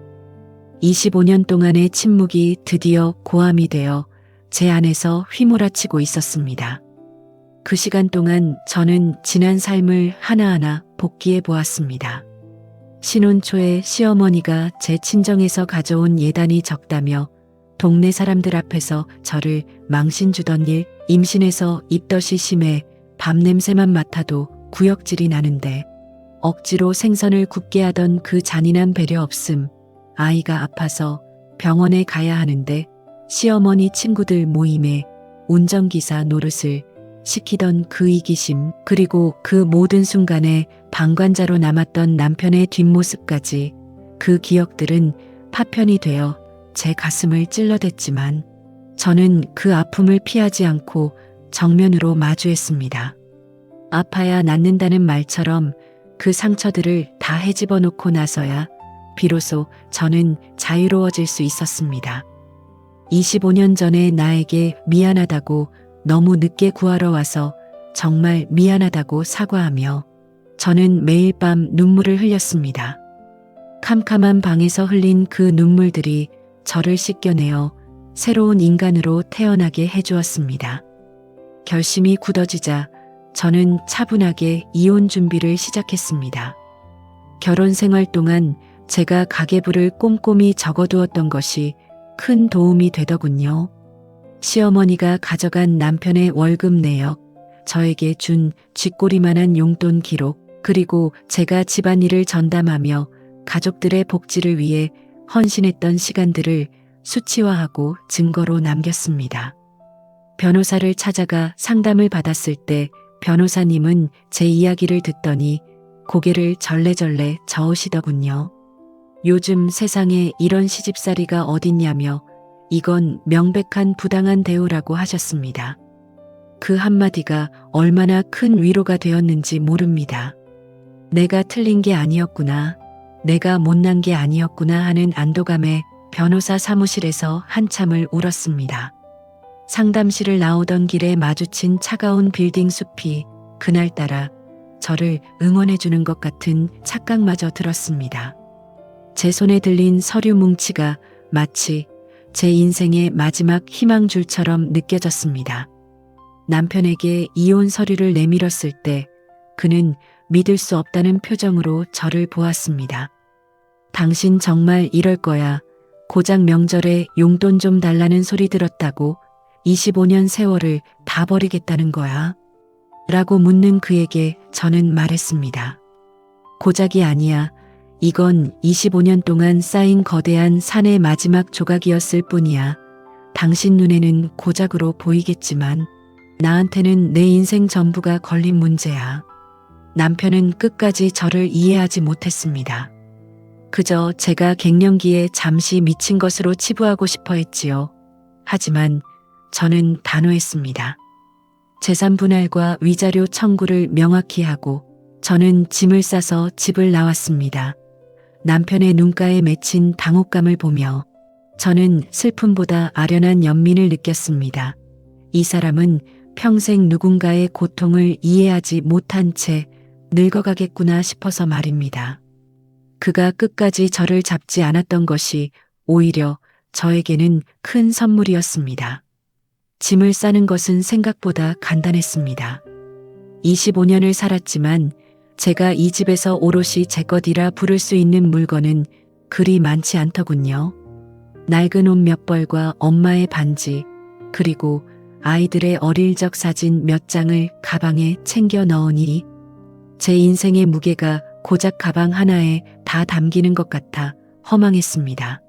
25년 동안의 침묵이 드디어 고함이 되어 제 안에서 휘몰아치고 있었습니다. 그 시간 동안 저는 지난 삶을 하나하나 복기해 보았습니다. 신혼 초에 시어머니가 제 친정에서 가져온 예단이 적다며 동네 사람들 앞에서 저를 망신 주던 일, 임신해서 입덧이 심해 밥 냄새만 맡아도 구역질이 나는데 억지로 생선을 굽게 하던 그 잔인한 배려 없음, 아이가 아파서 병원에 가야 하는데 시어머니 친구들 모임에 운전기사 노릇을 시키던 그 이기심, 그리고 그 모든 순간에 방관자로 남았던 남편의 뒷모습까지, 그 기억들은 파편이 되어 제 가슴을 찔러댔지만 저는 그 아픔을 피하지 않고 정면으로 마주했습니다. 아파야 낫는다는 말처럼 그 상처들을 다 헤집어 놓고 나서야 비로소 저는 자유로워질 수 있었습니다. 25년 전에 나에게 미안하다고 너무 늦게 구하러 와서 정말 미안하다고 사과하며 저는 매일 밤 눈물을 흘렸습니다. 캄캄한 방에서 흘린 그 눈물들이 저를 씻겨내어 새로운 인간으로 태어나게 해주었습니다. 결심이 굳어지자 저는 차분하게 이혼 준비를 시작했습니다. 결혼 생활 동안 제가 가계부를 꼼꼼히 적어두었던 것이 큰 도움이 되더군요. 시어머니가 가져간 남편의 월급 내역, 저에게 준 쥐꼬리만한 용돈 기록, 그리고 제가 집안일을 전담하며 가족들의 복지를 위해 헌신했던 시간들을 수치화하고 증거로 남겼습니다. 변호사를 찾아가 상담을 받았을 때 변호사님은 제 이야기를 듣더니 고개를 절레절레 저으시더군요. 요즘 세상에 이런 시집살이가 어딨냐며 이건 명백한 부당한 대우라고 하셨습니다. 그 한마디가 얼마나 큰 위로가 되었는지 모릅니다. 내가 틀린 게 아니었구나, 내가 못난 게 아니었구나 하는 안도감에 변호사 사무실에서 한참을 울었습니다. 상담실을 나오던 길에 마주친 차가운 빌딩 숲이 그날따라 저를 응원해주는 것 같은 착각마저 들었습니다. 제 손에 들린 서류 뭉치가 마치 제 인생의 마지막 희망줄처럼 느껴졌습니다. 남편에게 이혼 서류를 내밀었을 때 그는 믿을 수 없다는 표정으로 저를 보았습니다. 당신 정말 이럴 거야. 고작 명절에 용돈 좀 달라는 소리 들었다고 25년 세월을 다 버리겠다는 거야? 라고 묻는 그에게 저는 말했습니다. 고작이 아니야. 이건 25년 동안 쌓인 거대한 산의 마지막 조각이었을 뿐이야. 당신 눈에는 고작으로 보이겠지만 나한테는 내 인생 전부가 걸린 문제야. 남편은 끝까지 저를 이해하지 못했습니다. 그저 제가 갱년기에 잠시 미친 것으로 치부하고 싶어 했지요. 하지만 저는 단호했습니다. 재산 분할과 위자료 청구를 명확히 하고 저는 짐을 싸서 집을 나왔습니다. 남편의 눈가에 맺힌 당혹감을 보며 저는 슬픔보다 아련한 연민을 느꼈습니다. 이 사람은 평생 누군가의 고통을 이해하지 못한 채 늙어가겠구나 싶어서 말입니다. 그가 끝까지 저를 잡지 않았던 것이 오히려 저에게는 큰 선물이었습니다. 짐을 싸는 것은 생각보다 간단했습니다. 25년을 살았지만 제가 이 집에서 오롯이 제 것이라 부를 수 있는 물건은 그리 많지 않더군요. 낡은 옷 몇 벌과 엄마의 반지, 그리고 아이들의 어릴 적 사진 몇 장을 가방에 챙겨 넣으니 제 인생의 무게가 고작 가방 하나에 다 담기는 것 같아 허망했습니다.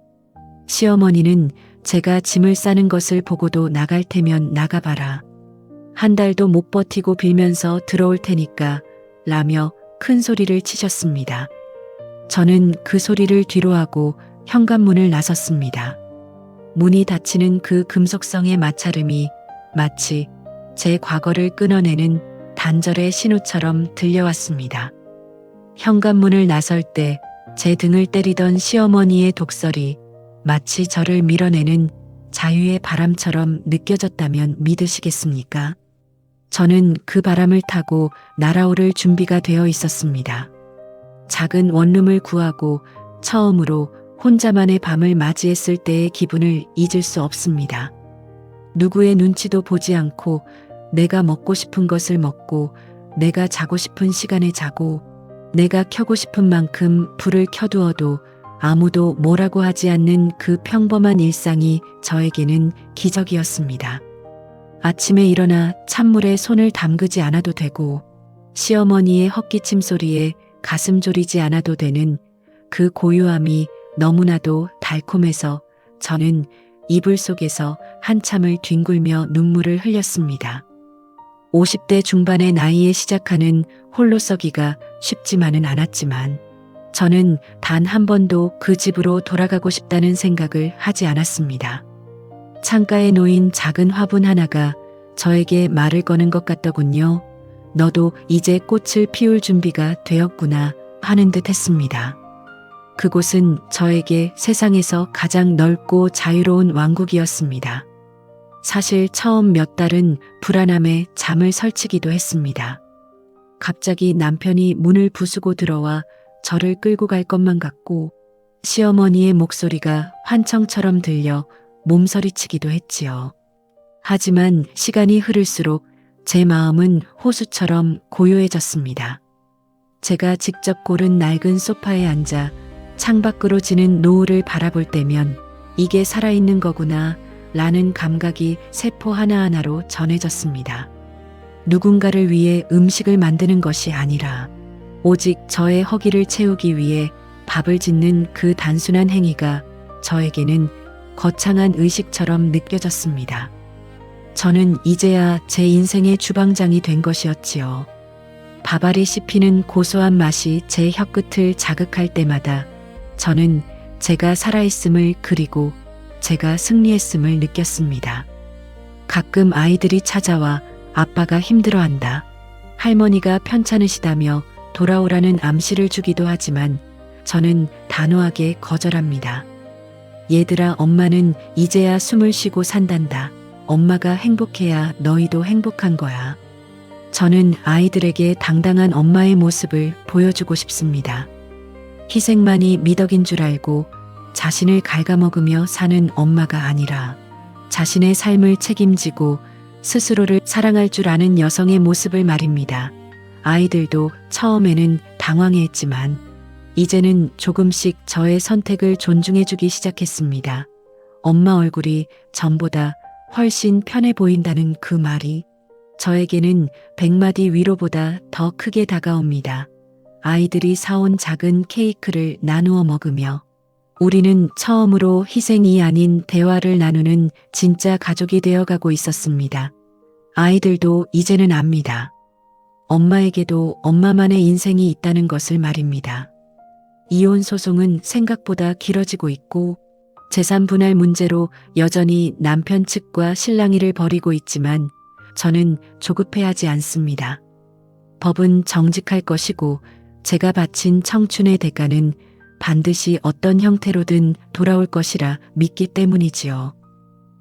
시어머니는 제가 짐을 싸는 것을 보고도 나갈 테면 나가봐라. 한 달도 못 버티고 빌면서 들어올 테니까 라며 큰 소리를 치셨습니다. 저는 그 소리를 뒤로하고 현관문을 나섰습니다. 문이 닫히는 그 금속성의 마찰음이 마치 제 과거를 끊어내는 단절의 신호처럼 들려왔습니다. 현관문을 나설 때 제 등을 때리던 시어머니의 독설이 마치 저를 밀어내는 자유의 바람처럼 느껴졌다면 믿으시겠습니까? 저는 그 바람을 타고 날아오를 준비가 되어 있었습니다. 작은 원룸을 구하고 처음으로 혼자만의 밤을 맞이했을 때의 기분을 잊을 수 없습니다. 누구의 눈치도 보지 않고 내가 먹고 싶은 것을 먹고 내가 자고 싶은 시간에 자고 내가 켜고 싶은 만큼 불을 켜두어도 아무도 뭐라고 하지 않는 그 평범한 일상이 저에게는 기적이었습니다. 아침에 일어나 찬물에 손을 담그지 않아도 되고 시어머니의 헛기침 소리에 가슴 졸이지 않아도 되는 그 고요함이 너무나도 달콤해서 저는 이불 속에서 한참을 뒹굴며 눈물을 흘렸습니다. 50대 중반의 나이에 시작하는 홀로서기가 쉽지만은 않았지만 저는 단 한 번도 그 집으로 돌아가고 싶다는 생각을 하지 않았습니다. 창가에 놓인 작은 화분 하나가 저에게 말을 거는 것 같더군요. 너도 이제 꽃을 피울 준비가 되었구나 하는 듯 했습니다. 그곳은 저에게 세상에서 가장 넓고 자유로운 왕국이었습니다. 사실 처음 몇 달은 불안함에 잠을 설치기도 했습니다. 갑자기 남편이 문을 부수고 들어와 저를 끌고 갈 것만 같고 시어머니의 목소리가 환청처럼 들려 몸서리치기도 했지요. 하지만 시간이 흐를수록 제 마음은 호수처럼 고요해졌습니다. 제가 직접 고른 낡은 소파에 앉아 창밖으로 지는 노을을 바라볼 때면 이게 살아있는 거구나 라는 감각이 세포 하나하나로 전해졌습니다. 누군가를 위해 음식을 만드는 것이 아니라 오직 저의 허기를 채우기 위해 밥을 짓는 그 단순한 행위가 저에게는 거창한 의식처럼 느껴졌습니다. 저는 이제야 제 인생의 주방장이 된 것이었지요. 밥알이 씹히는 고소한 맛이 제 혀끝을 자극할 때마다 저는 제가 살아있음을 그리고 제가 승리했음을 느꼈습니다. 가끔 아이들이 찾아와 아빠가 힘들어한다. 할머니가 편찮으시다며 돌아오라는 암시를 주기도 하지만 저는 단호하게 거절합니다. 얘들아, 엄마는 이제야 숨을 쉬고 산단다. 엄마가 행복해야 너희도 행복한 거야. 저는 아이들에게 당당한 엄마의 모습을 보여주고 싶습니다. 희생만이 미덕인 줄 알고 자신을 갉아먹으며 사는 엄마가 아니라 자신의 삶을 책임지고 스스로를 사랑할 줄 아는 여성의 모습을 말입니다. 아이들도 처음에는 당황해했지만 이제는 조금씩 저의 선택을 존중해주기 시작했습니다. 엄마 얼굴이 전보다 훨씬 편해 보인다는 그 말이 저에게는 100마디 위로보다 더 크게 다가옵니다. 아이들이 사온 작은 케이크를 나누어 먹으며 우리는 처음으로 희생이 아닌 대화를 나누는 진짜 가족이 되어가고 있었습니다. 아이들도 이제는 압니다. 엄마에게도 엄마만의 인생이 있다는 것을 말입니다. 이혼 소송은 생각보다 길어지고 있고 재산 분할 문제로 여전히 남편 측과 실랑이를 벌이고 있지만 저는 조급해하지 않습니다. 법은 정직할 것이고 제가 바친 청춘의 대가는 반드시 어떤 형태로든 돌아올 것이라 믿기 때문이지요.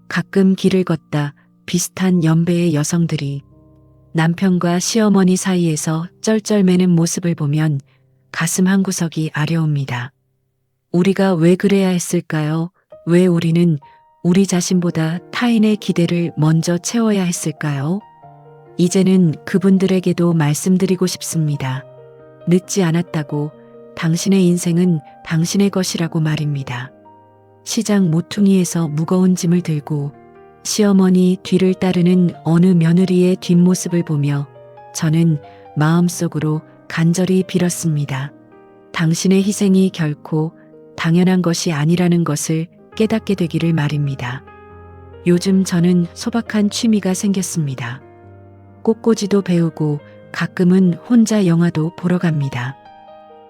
가끔 길을 걷다 비슷한 연배의 여성들이 남편과 시어머니 사이에서 쩔쩔매는 모습을 보면 가슴 한구석이 아려옵니다. 우리가 왜 그래야 했을까요? 왜 우리는 우리 자신보다 타인의 기대를 먼저 채워야 했을까요? 이제는 그분들에게도 말씀드리고 싶습니다. 늦지 않았다고. 당신의 인생은 당신의 것이라고 말입니다. 시장 모퉁이에서 무거운 짐을 들고 시어머니 뒤를 따르는 어느 며느리의 뒷모습을 보며 저는 마음속으로 간절히 빌었습니다. 당신의 희생이 결코 당연한 것이 아니라는 것을 깨닫게 되기를 말입니다. 요즘 저는 소박한 취미가 생겼습니다. 꽃꽂이도 배우고 가끔은 혼자 영화도 보러 갑니다.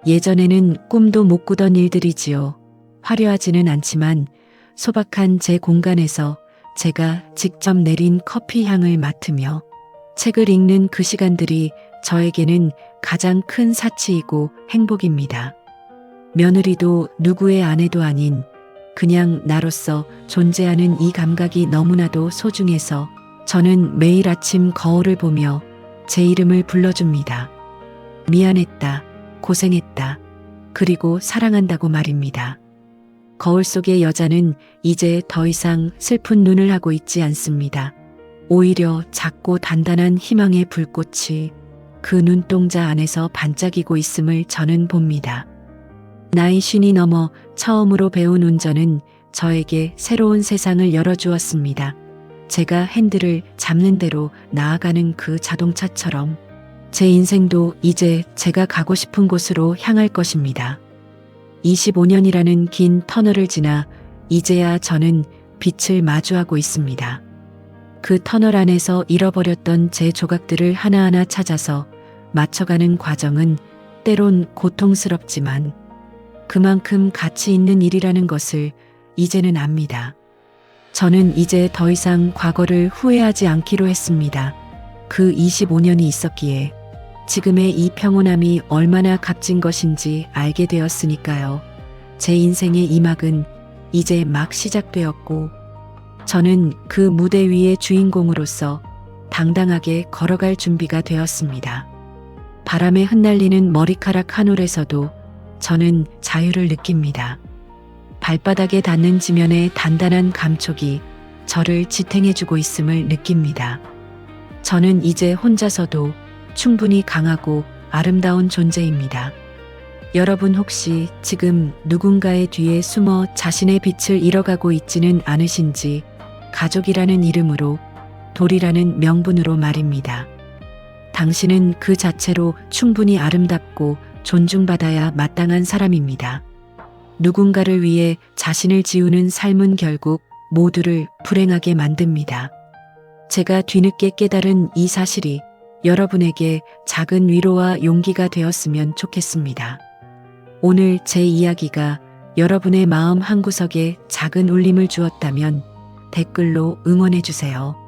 예전에는 꿈도 못 꾸던 일들이지요. 화려하지는 않지만 소박한 제 공간에서 제가 직접 내린 커피 향을 맡으며 책을 읽는 그 시간들이 저에게는 가장 큰 사치이고 행복입니다. 며느리도 누구의 아내도 아닌 그냥 나로서 존재하는 이 감각이 너무나도 소중해서 저는 매일 아침 거울을 보며 제 이름을 불러줍니다. 미안했다, 고생했다, 그리고 사랑한다고 말입니다. 거울 속의 여자는 이제 더 이상 슬픈 눈을 하고 있지 않습니다. 오히려 작고 단단한 희망의 불꽃이 그 눈동자 안에서 반짝이고 있음을 저는 봅니다. 나이 50이 넘어 처음으로 배운 운전은 저에게 새로운 세상을 열어주었습니다. 제가 핸들을 잡는 대로 나아가는 그 자동차처럼 제 인생도 이제 제가 가고 싶은 곳으로 향할 것입니다. 25년이라는 긴 터널을 지나 이제야 저는 빛을 마주하고 있습니다. 그 터널 안에서 잃어버렸던 제 조각들을 하나하나 찾아서 맞춰가는 과정은 때론 고통스럽지만 그만큼 가치 있는 일이라는 것을 이제는 압니다. 저는 이제 더 이상 과거를 후회하지 않기로 했습니다. 그 25년이 있었기에 지금의 이 평온함이 얼마나 값진 것인지 알게 되었으니까요. 제 인생의 이 막은 이제 막 시작되었고 저는 그 무대 위의 주인공으로서 당당하게 걸어갈 준비가 되었습니다. 바람에 흩날리는 머리카락 한 올에서도 저는 자유를 느낍니다. 발바닥에 닿는 지면의 단단한 감촉이 저를 지탱해주고 있음을 느낍니다. 저는 이제 혼자서도 충분히 강하고 아름다운 존재입니다. 여러분 혹시 지금 누군가의 뒤에 숨어 자신의 빛을 잃어가고 있지는 않으신지 가족이라는 이름으로 돌이라는 명분으로 말입니다. 당신은 그 자체로 충분히 아름답고 존중받아야 마땅한 사람입니다. 누군가를 위해 자신을 지우는 삶은 결국 모두를 불행하게 만듭니다. 제가 뒤늦게 깨달은 이 사실이 여러분에게 작은 위로와 용기가 되었으면 좋겠습니다. 오늘 제 이야기가 여러분의 마음 한구석에 작은 울림을 주었다면 댓글로 응원해 주세요.